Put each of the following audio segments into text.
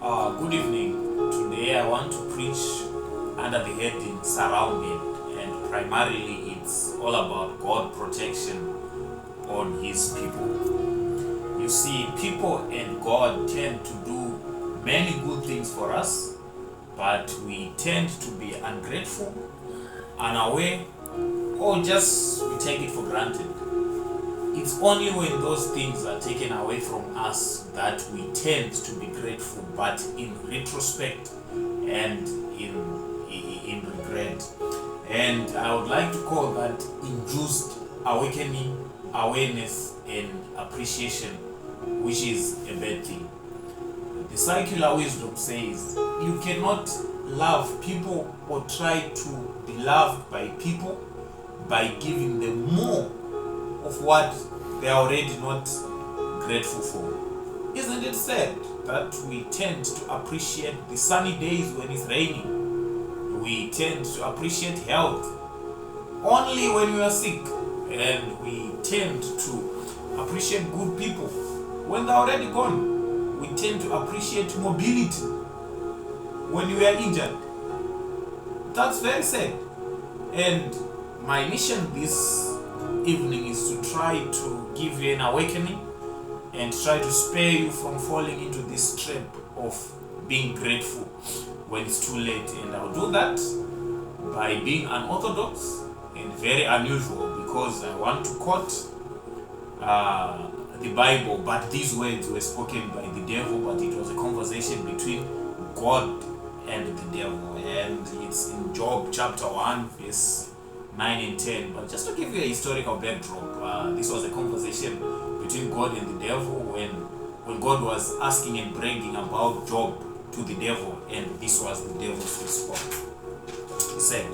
Good evening. Today I want to preach under the heading Surrounded, and primarily it's all about God protection on His people. You see, people and God tend to do many good things for us, but we tend to be ungrateful, unaware, or just we take it for granted. It's only when those things are taken away from us that we tend to be grateful, but in retrospect and in regret. And I would like to call that induced awakening, awareness, and appreciation, which is a bad thing. The secular wisdom says you cannot love people or try to be loved by people by giving them more of what they are already not grateful for. Isn't it sad that we tend to appreciate the sunny days when it's raining? We tend to appreciate health only when we are sick, and we tend to appreciate good people when they're already gone. We tend to appreciate mobility when we are injured. That's very sad. And my mission this evening is to try to give you an awakening and try to spare you from falling into this trap of being grateful when it's too late. And I'll do that by being unorthodox and very unusual, because I want to quote the Bible, but these words were spoken by the devil, but it was a conversation between God and the devil. And it's in Job chapter 1 verse 9 and 10. But just to give you a historical backdrop, this was a conversation between God and the devil when God was asking and bragging about Job to the devil, and this was the devil's response. He said,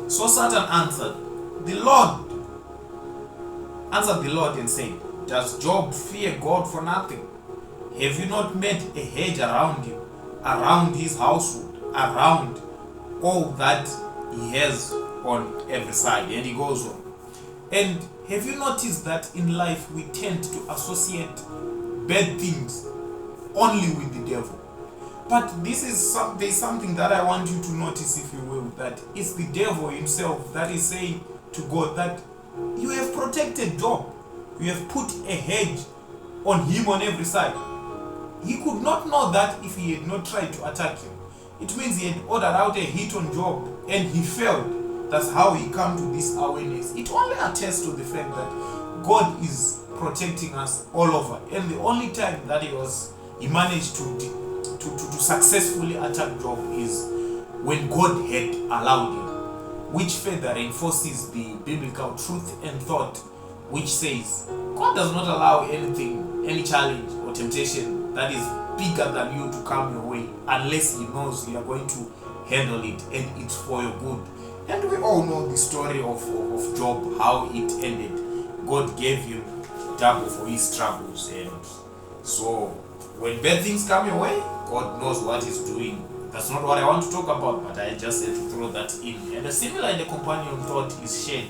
"So Satan answered the Lord and said, 'Does Job fear God for nothing? Have you not made a hedge around him, around his household, around all that he has on every side?'" And he goes on. And have you noticed that in life we tend to associate bad things only with the devil? But there's something that I want you to notice, if you will, that it's the devil himself that is saying to God that you have protected Job. You have put a hedge on him on every side. He could not know that if he had not tried to attack him. It means he had ordered out a hit on Job and he failed. That's how he came to this awareness. It only attests to the fact that God is protecting us all over. And the only time that he managed to successfully attack Job is when God had allowed him, which further reinforces the biblical truth and thought, which says God does not allow anything, any challenge or temptation that is bigger than you to come your way, unless He knows you are going to handle it and it's for your good. And we all know the story of Job, how it ended. God gave him double for his troubles. And so when bad things come your way, God knows what He's doing. That's not what I want to talk about, but I just had to throw that in. And a similar and a companion thought is shared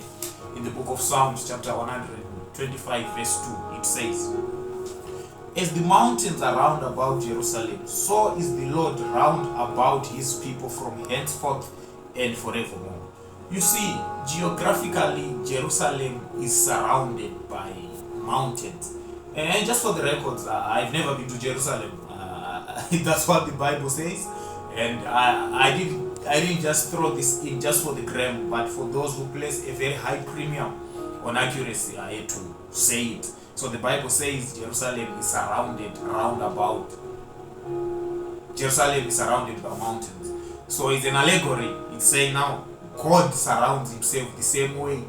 in the book of Psalms chapter 125 verse 2. It says, "As the mountains are round about Jerusalem, so is the Lord round about His people from henceforth and forevermore." You see, geographically, Jerusalem is surrounded by mountains. And just for the records, I've never been to Jerusalem. That's what the Bible says. And I didn't just throw this in just for the gram, but for those who place a very high premium on accuracy, I had to say it. So the Bible says Jerusalem is surrounded round about. Jerusalem is surrounded by mountains. So it's an allegory. It's saying now God surrounds Himself the same way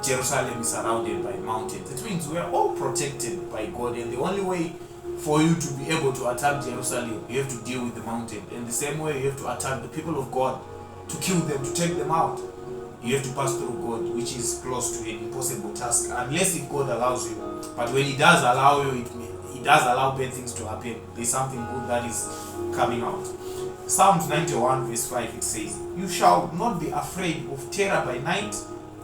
Jerusalem is surrounded by mountains. It means we are all protected by God, and the only way for you to be able to attack Jerusalem, you have to deal with the mountain. And the same way you have to attack the people of God, to kill them, to take them out, you have to pass through God, which is close to an impossible task, unless if God allows you. But when He does allow you, He does allow bad things to happen. There's something good that is coming out. Psalms 91 verse 5, it says, "You shall not be afraid of terror by night,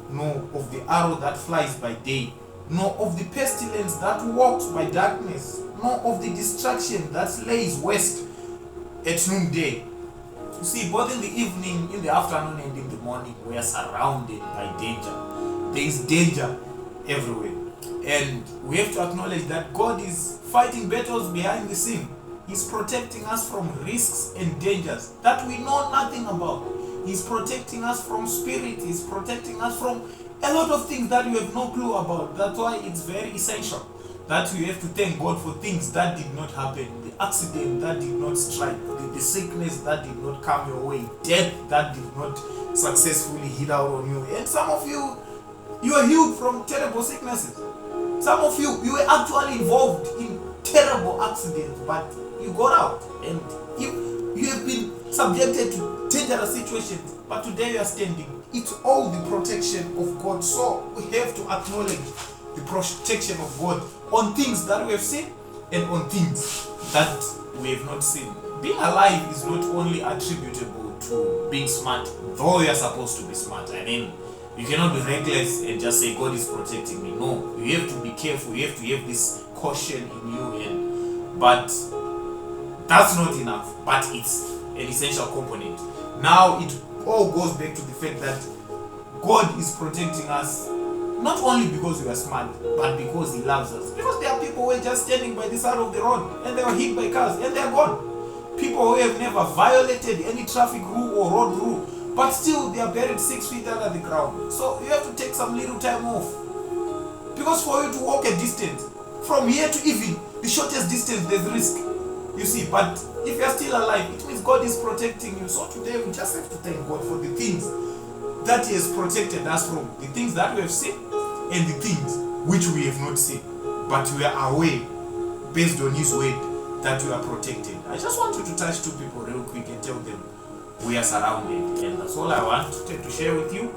nor of the arrow that flies by day, nor of the pestilence that walks by darkness, nor of the destruction that lays waste at noonday. You see, both in the evening, in the afternoon, and in the morning, we are surrounded by danger. There is danger everywhere. And we have to acknowledge that God is fighting battles behind the scene. He's protecting us from risks and dangers that we know nothing about. He's protecting us from spirit. He's protecting us from a lot of things that we have no clue about. That's why it's very essential that we have to thank God for things that did not happen. The accident that did not strike, the sickness that did not come your way, death that did not successfully hit out on you. And some of you, you are healed from terrible sicknesses. Some of you, you were actually involved in terrible accidents, but you got out. And you have been subjected to dangerous situations, but today you are standing. It's all the protection of God. So we have to acknowledge the protection of God on things that we have seen and on things that we have not seen. Being alive is not only attributable to being smart, though you are supposed to be smart. I mean, you cannot be reckless and just say God is protecting me. No, you have to be careful. You have to have this caution in you, but that's not enough. But it's an essential component. Now it all goes back to the fact that God is protecting us not only because we are smart, but because He loves us. Because there are people who are just standing by the side of the road and they were hit by cars and they are gone. People who have never violated any traffic rule or road rule, but still they are buried 6 feet under the ground. So you have to take some little time off. Because for you to walk a distance, from here to even the shortest distance, there's risk. You see, but if you are still alive, it means God is protecting you. So today we just have to thank God for the things that He has protected us from, the things that we have seen and the things which we have not seen, but we are aware based on His word that we are protected. I just want you to touch 2 people real quick and tell them we are surrounded, and that's all I want to share with you.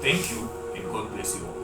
Thank you, and God bless you all.